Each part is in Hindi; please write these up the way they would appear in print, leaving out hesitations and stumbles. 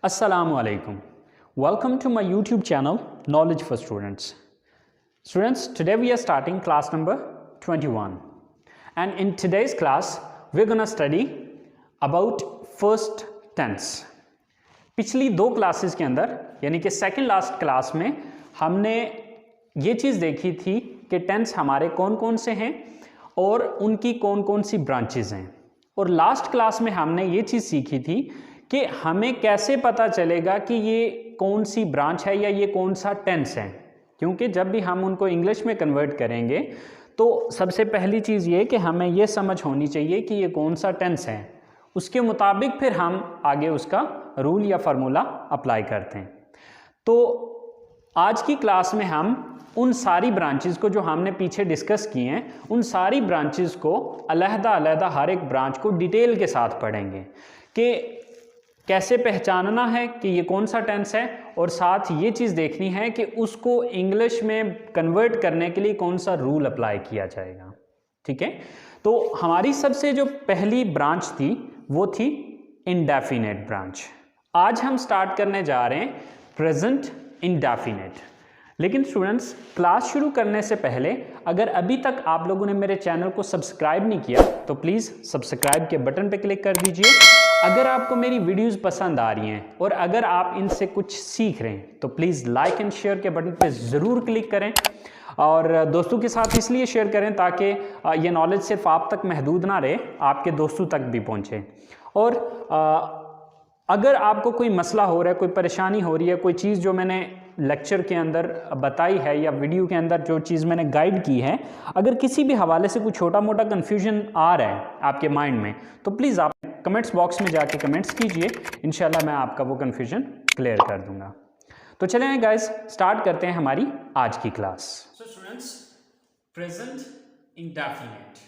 Assalamu alaikum. Welcome to my YouTube channel Knowledge for Students. Students, today we are starting class number 21. And in today's class, we're going to study about first tense. पिछली दो क्लासेस के अंदर यानी कि सेकंड लास्ट क्लास में हमने ये चीज़ देखी थी कि टेंस हमारे कौन कौन से हैं और उनकी कौन कौन सी ब्रांचेस हैं। और लास्ट क्लास में हमने ये चीज़ सीखी थी कि हमें कैसे पता चलेगा कि ये कौन सी ब्रांच है या ये कौन सा टेंस है, क्योंकि जब भी हम उनको इंग्लिश में कन्वर्ट करेंगे तो सबसे पहली चीज़ ये कि हमें ये समझ होनी चाहिए कि ये कौन सा टेंस है, उसके मुताबिक फिर हम आगे उसका रूल या फार्मूला अप्लाई करते हैं। तो आज की क्लास में हम उन सारी ब्रांचेस को जो हमने पीछे डिस्कस किए हैं, उन सारी ब्रांचेस को अलग-अलग हर एक ब्रांच को डिटेल के साथ पढ़ेंगे कि कैसे पहचानना है कि ये कौन सा टेंस है, और साथ ये चीज़ देखनी है कि उसको इंग्लिश में कन्वर्ट करने के लिए कौन सा रूल अप्लाई किया जाएगा। ठीक है, तो हमारी सबसे जो पहली ब्रांच थी वो थी इंडेफिनेट ब्रांच। आज हम स्टार्ट करने जा रहे हैं प्रेजेंट इंडेफिनेट। लेकिन स्टूडेंट्स, क्लास शुरू करने से पहले अगर अभी तक आप लोगों ने मेरे चैनल को सब्सक्राइब नहीं किया तो प्लीज़ सब्सक्राइब के बटन पर क्लिक कर दीजिए। अगर आपको मेरी वीडियोस पसंद आ रही हैं और अगर आप इनसे कुछ सीख रहे हैं तो प्लीज़ लाइक एंड शेयर के बटन पर ज़रूर क्लिक करें, और दोस्तों के साथ इसलिए शेयर करें ताकि ये नॉलेज सिर्फ आप तक महदूद ना रहे, आपके दोस्तों तक भी पहुँचे। और अगर आपको कोई मसला हो रहा है, कोई परेशानी हो रही है, कोई चीज़ जो मैंने लेक्चर के अंदर बताई है या वीडियो के अंदर जो चीज़ मैंने गाइड की है, अगर किसी भी हवाले से कोई छोटा मोटा कन्फ्यूजन आ रहा है आपके माइंड में तो प्लीज़ आप कमेंट्स बॉक्स में जाके कमेंट्स कीजिए, इंशाल्लाह मैं आपका वो कन्फ्यूजन क्लियर कर दूंगा। तो चलें गाइस, स्टार्ट करते हैं हमारी आज की class. So students, present indefinite.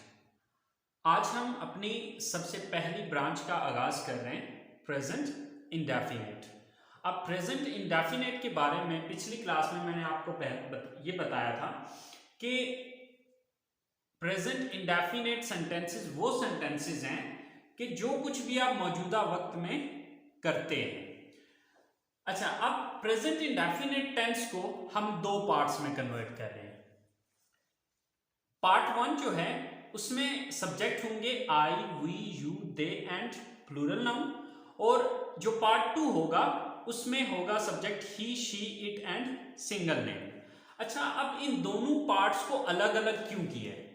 आज हम अपनी सबसे पहली ब्रांच का आगाज कर रहे हैं, प्रेजेंट इंडेफिनिट। अब प्रेजेंट इंडेफिनिट के बारे में पिछली क्लास में मैंने आपको ये बताया था कि प्रेजेंट इंडेफिनिट सेंटेंसेस वो सेंटेंसेस हैं कि जो कुछ भी आप मौजूदा वक्त में करते हैं। अच्छा, अब प्रेजेंट इंडेफिनिट टेंस को हम दो पार्ट्स में कन्वर्ट कर रहे हैं। पार्ट वन जो है उसमें सब्जेक्ट होंगे I, we, you, they and plural noun, और जो पार्ट टू होगा उसमें होगा subject he, she, it and single name. अच्छा, अब इन दोनों पार्ट्स को अलग अलग क्यों किया है?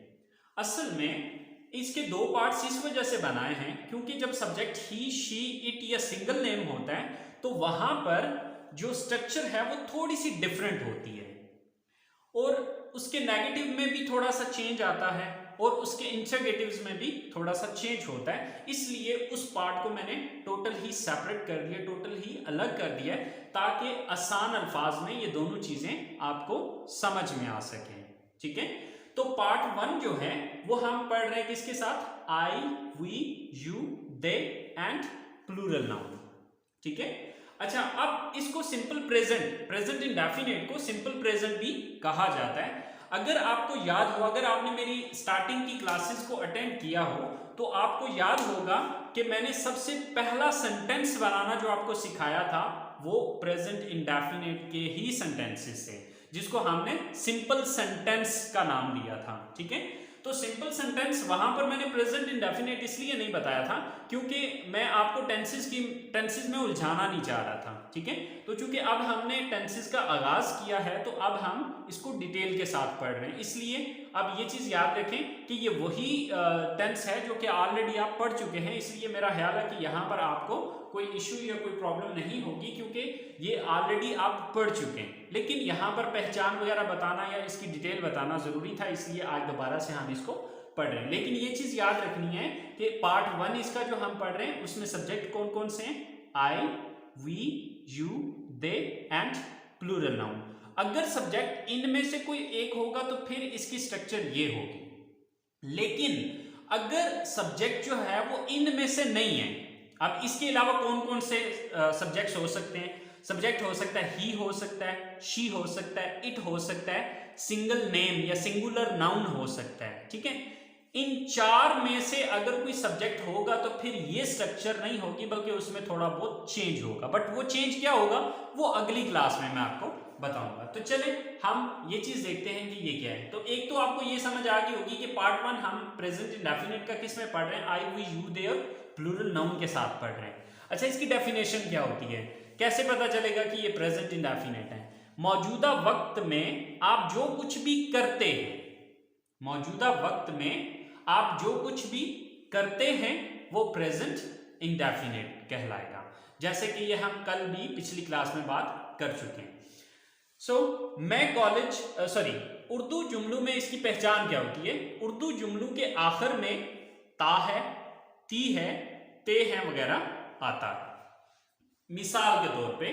असल में इसके दो पार्ट्स इस वजह से बनाए हैं क्योंकि जब सब्जेक्ट ही, शी, इट या सिंगल नेम होता है तो वहां पर जो स्ट्रक्चर है वो थोड़ी सी डिफरेंट होती है, और उसके नेगेटिव में भी थोड़ा सा चेंज आता है और उसके इंटरगेटिव्स में भी थोड़ा सा चेंज होता है। इसलिए उस पार्ट को मैंने टोटल ही सेपरेट कर दिया, टोटल ही अलग कर दिया है, ताकि आसान अल्फाज में ये दोनों चीजें आपको समझ में आ सकें। ठीक है, तो पार्ट वन जो है वो हम पढ़ रहे हैं किसके साथ? I, we, you, they and plural noun. ठीक है, अच्छा, अब इसको सिंपल प्रेजेंट इंडेफिनिट को सिंपल प्रेजेंट भी कहा जाता है। अगर आपको याद हो, अगर आपने मेरी स्टार्टिंग की क्लासेस को अटेंड किया हो तो आपको याद होगा कि मैंने सबसे पहला सेंटेंस बनाना जो आपको सिखाया था वो प्रेजेंट इंडेफिनिट के ही सेंटेंसेस से, जिसको हमने सिंपल सेंटेंस का नाम दिया था। ठीक है, तो सिंपल सेंटेंस वहां पर मैंने प्रेजेंट इंडेफिनिट इसलिए नहीं बताया था क्योंकि मैं आपको टेंसेस में उलझाना नहीं चाह रहा था। ठीक है, तो चूंकि अब हमने टेंसेस का आगाज किया है तो अब हम इसको डिटेल के साथ पढ़ रहे हैं, इसलिए अब ये चीज याद रखें कि ये वही टेंस है जो कि ऑलरेडी आप पढ़ चुके हैं। इसलिए मेरा ख्याल है कि यहाँ पर आपको कोई इशू या कोई प्रॉब्लम नहीं होगी क्योंकि ये ऑलरेडी आप पढ़ चुके हैं। लेकिन यहाँ पर पहचान वगैरह बताना या इसकी डिटेल बताना जरूरी था, इसलिए आज दोबारा से हम इसको पढ़ रहे हैं। लेकिन ये चीज याद रखनी है कि पार्ट वन इसका जो हम पढ़ रहे हैं उसमें सब्जेक्ट कौन कौन से हैं? I, we, you, they and plural noun. अगर सब्जेक्ट इनमें से कोई एक होगा तो फिर इसकी स्ट्रक्चर ये होगी, लेकिन अगर सब्जेक्ट जो है वो इनमें से नहीं है, अब इसके अलावा कौन कौन से सब्जेक्ट्स हो सकते हैं? सब्जेक्ट हो सकता है ही, हो सकता है शी, हो सकता है इट, हो सकता है सिंगल नेम या सिंगुलर नाउन हो सकता है। ठीक है, इन चार में से अगर कोई सब्जेक्ट होगा तो फिर ये स्ट्रक्चर नहीं होगी, बल्कि उसमें थोड़ा बहुत चेंज होगा। बट वो चेंज क्या होगा वो अगली क्लास में मैं आपको बताऊंगा। तो चले हम ये चीज देखते हैं कि ये क्या है। तो एक तो आपको ये समझ आ गई होगी कि पार्ट 1 हम प्रेजेंट इंडेफिनिट का किस में पढ़ रहे हैं, आई, वी, यू, दे और प्लूरल नाउन के साथ पढ़ रहे हैं। अच्छा, इसकी डेफिनेशन क्या होती है, कैसे पता चलेगा कि ये प्रेजेंट इंडेफिनिट है? मौजूदा वक्त में आप जो कुछ भी करते हैं, मौजूदा वक्त में आप जो कुछ भी करते हैं वो प्रेजेंट इंडेफिनिट कहलाएगा। जैसे कि ये हम कल भी पिछली क्लास में बात कर चुके हैं। मैं कॉलेज उर्दू जुमलों में इसकी पहचान क्या होती है? उर्दू जुमलों के आखिर में ता है, ती है, ते है वगैरह आता है। मिसाल के तौर पे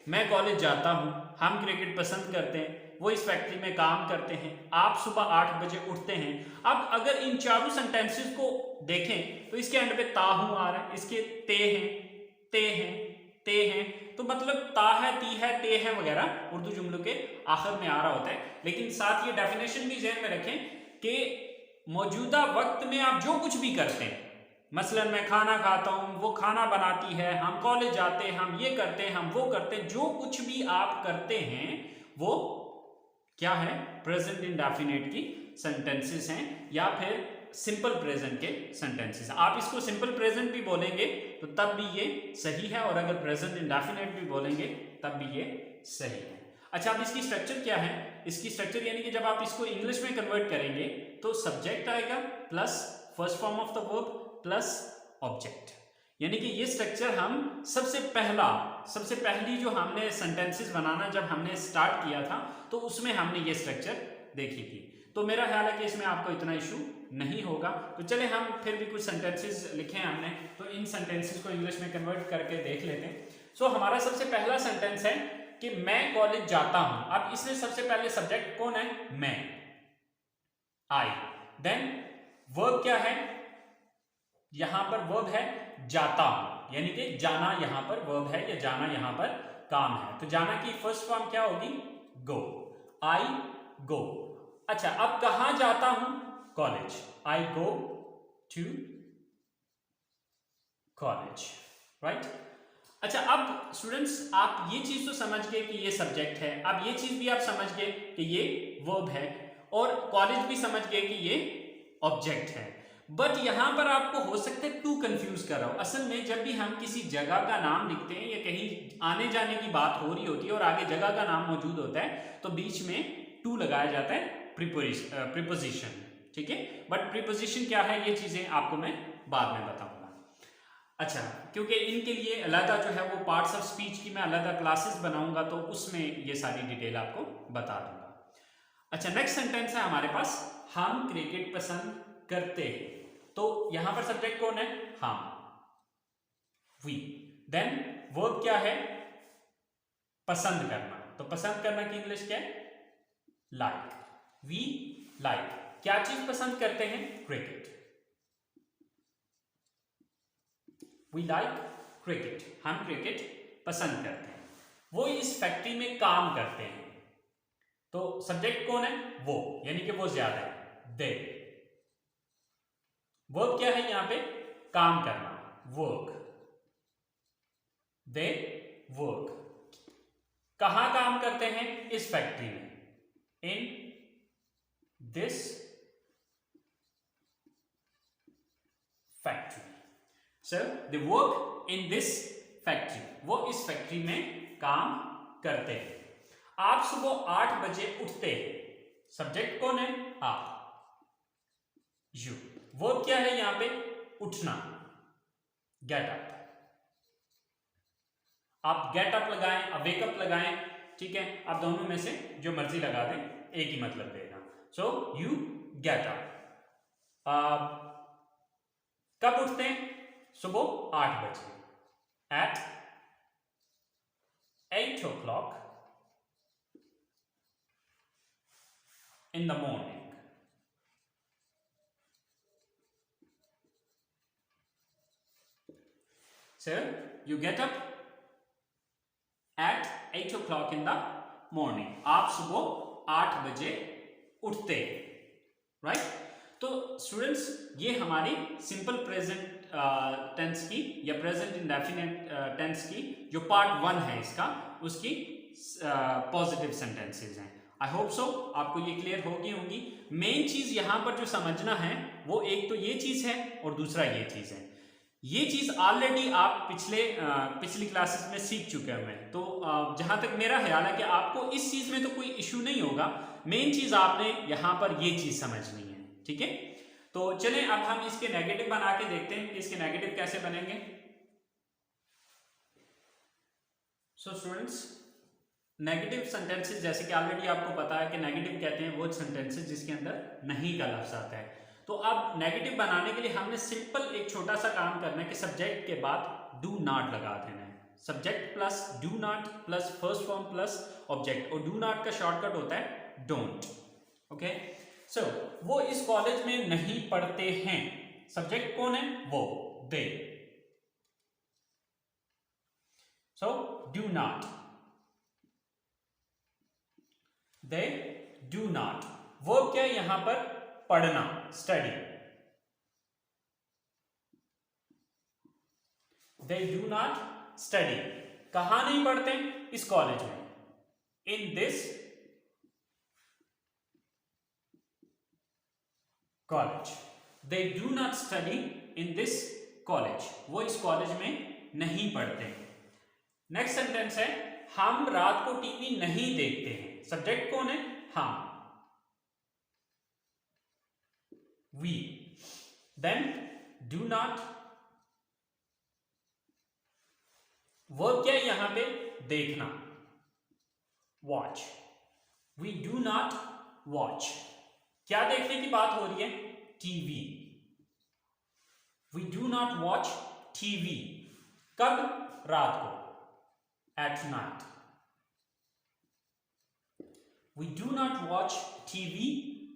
मैं कॉलेज जाता हूं, हम क्रिकेट पसंद करते हैं, वो इस फैक्ट्री में काम करते हैं, आप सुबह 8 बजे उठते हैं। अब अगर इन चारों सेंटेंसेस को देखें तो इसके एंड पे ता हूं आ रहा है, इसके ते हैं, ते हैं, ते हैं, तो मतलब ता है, ती है, ते है वगैरह उर्दू जुमलों के आखिर में आ रहा होता है। लेकिन साथ ये डेफिनेशन भी ज़हन में रखें कि मौजूदा वक्त में आप जो कुछ भी करते हैं, मसलन मैं खाना खाता हूं, वो खाना बनाती है, हम कॉलेज जाते हैं, हम ये करते हैं, हम वो करते हैं, जो कुछ भी आप करते हैं वो क्या है? प्रेजेंट इंडेफिनिट की सेंटेंसेस हैं या फिर सिंपल प्रेजेंट के सेंटेंसेस। आप इसको सिंपल प्रेजेंट भी बोलेंगे तो तब भी ये सही है, और अगर प्रेजेंट इंडेफिनिट भी बोलेंगे तब भी ये सही है। अच्छा, अब इसकी स्ट्रक्चर क्या है? इसकी स्ट्रक्चर यानी कि जब आप इसको इंग्लिश में कन्वर्ट करेंगे तो सब्जेक्ट आएगा plus first form of the verb plus object. यानी कि ये स्ट्रक्चर हम सबसे पहली जो हमने सेंटेंसेस बनाना जब हमने स्टार्ट किया था तो उसमें हमने ये स्ट्रक्चर देखी थी। तो मेरा ख्याल है कि इसमें आपको इतना इशू नहीं होगा। तो चले हम फिर भी कुछ सेंटेंसेस लिखे हैं हमने, तो इन सेंटेंसेस को इंग्लिश में कन्वर्ट करके देख लेते हैं। हमारा सबसे पहला सेंटेंस है कि मैं कॉलेज जाता हूं। अब इसमें सबसे पहले सब्जेक्ट कौन है? मैं, आई। देन वर्ब क्या है? यहां पर वर्ब है जाता हूं, यानी कि जाना यहां पर वर्ब है या जाना यहां पर काम है। तो जाना की फर्स्ट फॉर्म क्या होगी? गो, आई गो। अच्छा, अब कहां जाता हूं? College, I go to college, right. अच्छा, अब स्टूडेंट्स आप ये चीज तो समझ गए कि ये सब्जेक्ट है, अब ये चीज भी आप समझ गए कि ये वर्ब है, और कॉलेज भी समझ गए कि ये ऑब्जेक्ट है। बट यहां पर आपको हो सकता है टू कंफ्यूज कर रहा हो। असल में जब भी हम किसी जगह का नाम लिखते हैं या कहीं आने जाने की बात हो रही होती है और आगे जगह का नाम मौजूद होता है तो बीच में टू लगाया जाता है, प्रीपोजिशन, ठीक है। बट प्रीपोजिशन क्या है ये चीजें आपको मैं बाद में बताऊंगा। अच्छा, क्योंकि इनके लिए अलग जो है वो पार्ट्स ऑफ स्पीच की मैं अलग क्लासेस बनाऊंगा तो उसमें ये सारी डिटेल आपको बता दूंगा। अच्छा, नेक्स्ट सेंटेंस है हमारे पास, हम क्रिकेट पसंद करते हैं। तो यहां पर सब्जेक्ट कौन है? हम, वी। देन वर्ब क्या है? पसंद करना। तो पसंद करना की इंग्लिश क्या है? Like, we like. क्या चीज पसंद करते हैं? क्रिकेट, वी लाइक क्रिकेट, हम क्रिकेट पसंद करते हैं। वो इस फैक्ट्री में काम करते हैं। तो सब्जेक्ट कौन है? वो, यानी कि वो ज्यादा है, दे। वर्ब क्या है यहां पे? काम करना, वर्क, दे वर्क। कहां काम करते हैं? इस फैक्ट्री में, in this factory. Sir they work in this factory, वो इस फैक्ट्री में काम करते हैं। आप सुबह 8 बजे उठते हैं। सब्जेक्ट कौन है? आप, यू। वर्ब क्या है यहां पे? उठना, गेट अप। आप गेट अप लगाएं, वेकअप लगाएं, ठीक है, आप दोनों में से जो मर्जी लगा दें, एक ही मतलब देगा। So you get up. कब उठते हैं? सुबह 8 बजे, eight 8 o'clock in the morning. So you get up at 8 o'clock in the morning. आप सुबह 8 बजे उठते हैं, राइट। तो स्टूडेंट्स ये हमारी सिंपल प्रेजेंट टेंस की या प्रेजेंट इंडेफिनिट टेंस की जो पार्ट 1 है इसका, उसकी पॉजिटिव सेंटेंसेस हैं। आई होप सो आपको ये क्लियर होगी होंगी। मेन चीज यहाँ पर जो समझना है वो एक तो ये चीज है और दूसरा ये चीज है। ये चीज ऑलरेडी आप पिछली क्लासेस में सीख चुके हैं। तो जहां तक मेरा ख्याल है कि आपको इस चीज में तो कोई इशू नहीं होगा। मेन चीज आपने यहाँ पर ये चीज समझनी है, ठीक है। तो चलें अब हम इसके नेगेटिव बना के देखते हैं कि इसके नेगेटिव कैसे बनेंगे। सो स्टूडेंट्स, नेगेटिव सेंटेंसेस जैसे कि ऑलरेडी आपको पता है कि नेगेटिव कहते हैं वो सेंटेंसेस जिसके अंदर नहीं का लफ्ज आता है। तो अब नेगेटिव बनाने के लिए हमने सिंपल एक छोटा सा काम करना है कि सब्जेक्ट के बाद डू नॉट लगा देना है। Subject plus do not plus first form plus object, और डू नॉट का शॉर्टकट होता है डोंट। ओके, सो वो इस कॉलेज में नहीं पढ़ते हैं। सब्जेक्ट कौन है? वो, they. So do not, they do not. Verb क्या है यहां पर? पढ़ना, study. They do not study. कहां नहीं पढ़ते? इस कॉलेज में। In this college. They do not study in this college. वो इस कॉलेज में नहीं पढ़ते। नेक्स्ट सेंटेंस है हम रात को टीवी नहीं देखते हैं। सब्जेक्ट कौन है? हम, we. Then do not, verb क्या है यहां पे? देखना, watch. We do not watch. क्या देखने की बात हो रही है? TV. We do not watch TV. कब? रात को, at night. We do not watch TV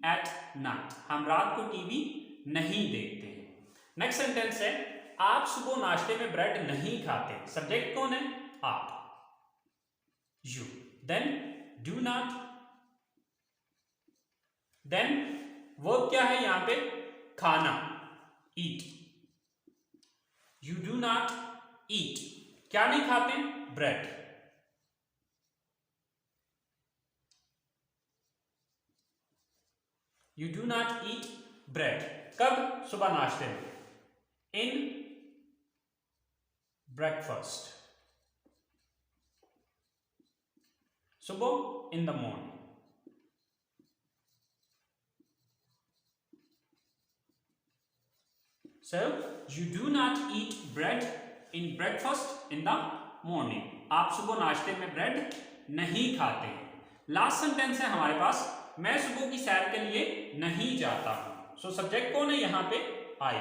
at night. हम रात को टीवी नहीं देखते हैं। नेक्स्ट सेंटेंस है आप सुबह नाश्ते में ब्रेड नहीं खाते। सब्जेक्ट कौन है? आप, you. Then do not, then verb क्या है यहां पे? खाना, eat. You do not eat. क्या नहीं खाते? Bread. You do not eat bread. कब? सुबह नाश्ते में, इन ब्रेकफास्ट। सुबह, in the morning. So you do not eat bread in breakfast in the morning. आप सुबह नाश्ते में ब्रेड नहीं खाते। लास्ट सेंटेंस है हमारे पास मैं सुबह की सैर के लिए नहीं जाता हूं। सो सब्जेक्ट कौन है यहां पे? I.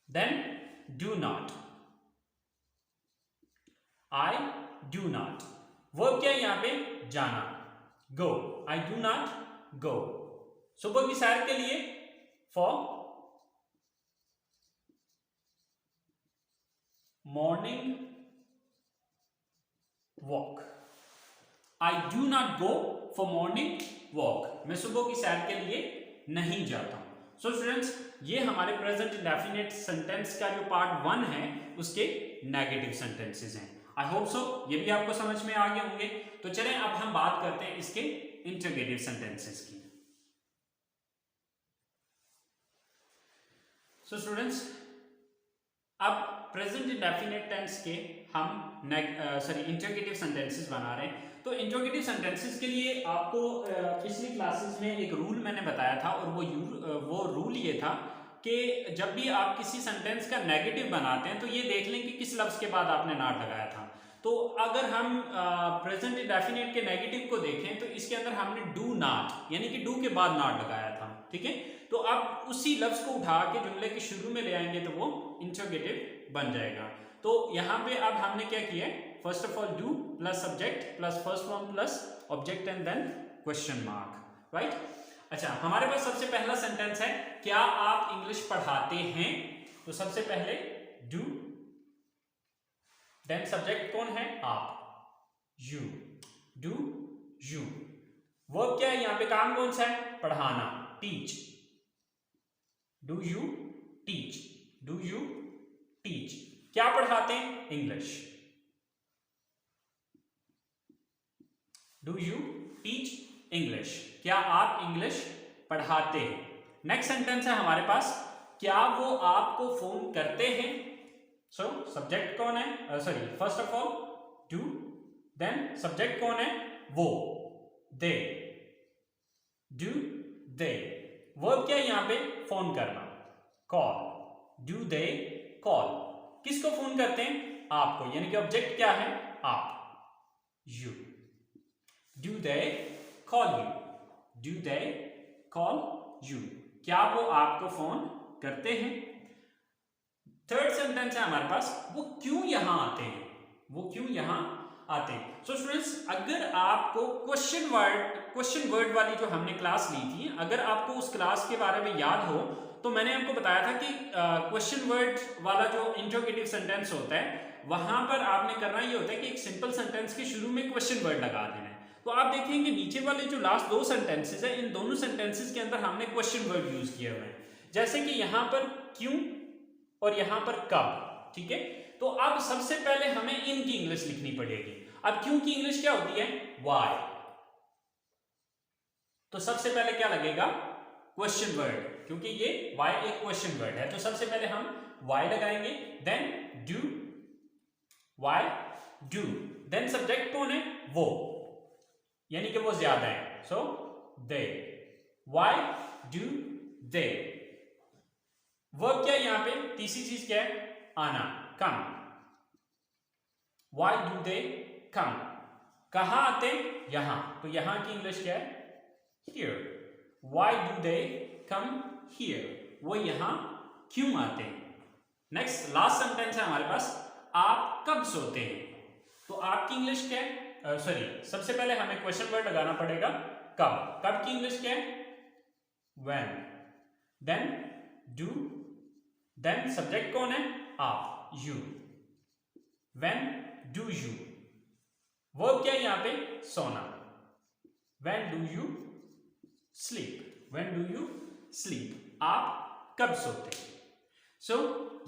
Then do not, I do not. Verb क्या है यहां पे? जाना, गो। आई डू नॉट गो। सुबह की सैर के लिए, for morning walk. I do not go for morning walk. मैं सुबह की सैर के लिए नहीं जाता हूं। सो स्टूडेंट्स, ये हमारे प्रेजेंट इंडेफिनिट सेंटेंस का जो पार्ट 1 है उसके नेगेटिव सेंटेंसेस हैं। आई होप सो ये भी आपको समझ में आ गए होंगे। तो चलें अब हम बात करते हैं इसके इंटरोगेटिव सेंटेंसेस की। सो स्टूडेंट्स, अब प्रेजेंट इंडेफिनिट टेंस के हम इंटरोगेटिव सेंटेंसेस बना रहे हैं। तो इंटरोगेटिव सेंटेंसेस के लिए आपको पिछली क्लासेस में एक रूल मैंने बताया था, और वो रूल ये था कि जब भी आप किसी सेंटेंस का नेगेटिव बनाते हैं तो ये देख लें कि किस लफ्ज के बाद आपने नॉट लगाया था। तो अगर हम प्रेजेंट इंडेफिनिट के नेगेटिव को देखें तो इसके अंदर हमने डू नॉट यानी कि डू के बाद नॉट लगाया था, ठीक है। तो अब उसी लफ्ज को उठा के जुमले के शुरू में ले आएंगे तो वो इंटरोगेटिव बन जाएगा। तो यहां पे अब हमने क्या किया है? First of all do plus subject plus first form plus object and then question mark, right. अच्छा, हमारे पास सबसे पहला सेंटेंस है क्या आप इंग्लिश पढ़ाते हैं? तो सबसे पहले डू, देन सब्जेक्ट कौन है? आप, यू। Do you. वर्ब क्या है यहां पे? काम कौन सा है? पढ़ाना, teach. Do you teach, do you teach, क्या पढ़ाते हैं? English. Do you teach English, क्या आप इंग्लिश पढ़ाते हैं? नेक्स्ट सेंटेंस है हमारे पास, क्या वो आपको फोन करते हैं? सो सब्जेक्ट कौन है? Sorry, first of all do, then subject कौन है? वो, दे, डू दे। वर्ब क्या है यहाँ पे? फोन करना, कॉल, डू दे कॉल। किसको फोन करते हैं? आपको, यानी कि ऑब्जेक्ट क्या है? आप, you. Do they call you, do they call you, क्या वो आपको फोन करते हैं? थर्ड सेंटेंस है हमारे पास, वो क्यों यहां आते हैं? वो क्यों यहां आते हैं? सो स्टूडेंट्स, अगर आपको क्वेश्चन वर्ड वाली जो हमने क्लास ली थी, अगर आपको उस क्लास के बारे में याद हो, तो मैंने आपको बताया था कि क्वेश्चन वर्ड वाला जो इंट्रोगेटिव सेंटेंस होता है, वहां पर आपने करना ये होता है कि एक सिंपल सेंटेंस के शुरू में क्वेश्चन वर्ड लगा देना है। तो आप देखेंगे नीचे वाले जो लास्ट दो सेंटेंसेस है, इन दोनों सेंटेंसेस के अंदर हमने क्वेश्चन वर्ड यूज किए हुए हैं, जैसे कि यहां पर क्यों और यहां पर कब। ठीक है, तो अब सबसे पहले हमें इनकी इंग्लिश लिखनी पड़ेगी। अब क्यों की इंग्लिश क्या होती है? व्हाई। तो सबसे पहले क्या लगेगा? क्वेश्चन वर्ड, क्योंकि ये व्हाई एक क्वेश्चन वर्ड है, तो सबसे पहले हम व्हाई लगाएंगे, then do, why do, then subject कौन है? वो, यानी कि वो ज्यादा है, so they, why do they. Verb क्या है यहां पे? तीसरी चीज क्या है? आना, कम, व्हाई डू दे कम, कहां आते? यहां, तो यहां की इंग्लिश क्या है? Here, why do they come here, वो यहां क्यों आते हैं? नेक्स्ट लास्ट सेंटेंस है हमारे पास, आप कब सोते हैं? तो आपकी इंग्लिश क्या है? सॉरी, सबसे पहले हमें क्वेश्चन वर्ड लगाना पड़ेगा, कब। कब की इंग्लिश क्या है? When, then do, then subject कौन है? आप, you, when do you. Verb क्या है यहां पे? सोना, when do you sleep, when do you sleep, आप कब सोते हैं? सो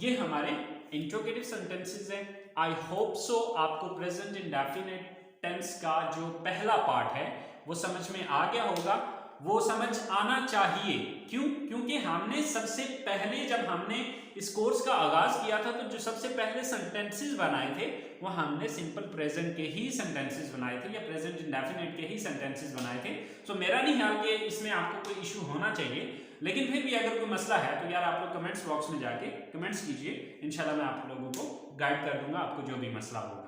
ये हमारे इंट्रोगेटिव सेंटेंसेस हैं। आई होप सो आपको प्रेजेंट इंडेफिनिट टेंस का जो पहला पार्ट है वो समझ में आ गया होगा, वो समझ आना चाहिए। क्यों? क्योंकि हमने सबसे पहले जब हमने इस कोर्स का आगाज किया था, तो जो सबसे पहले सेंटेंसेस बनाए थे वो हमने सिंपल प्रेजेंट के ही सेंटेंसेस बनाए थे, या प्रेजेंट इंडेफिनिट के ही सेंटेंसेस बनाए थे। सो मेरा नहीं ख्याल कि इसमें आपको कोई इशू होना चाहिए, लेकिन फिर भी अगर कोई मसला है तो यार आप लोग कमेंट्स बॉक्स में जाके कमेंट्स कीजिए, इंशाल्लाह मैं आप लोगों को गाइड कर दूंगा, आपको जो भी मसला होगा।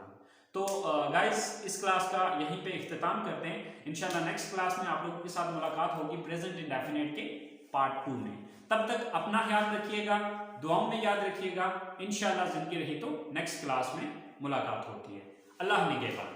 तो गाइस, इस क्लास का यहीं पे इख्तिताम करते हैं। इंशाल्लाह नेक्स्ट क्लास में आप लोगों के साथ मुलाकात होगी प्रेजेंट इंडेफिनिट के पार्ट 2 में। तब तक अपना ख्याल रखिएगा, दुआओं में याद रखिएगा। इंशाल्लाह जिंदगी रही तो नेक्स्ट क्लास में मुलाकात होती है। अल्लाह निगहबान।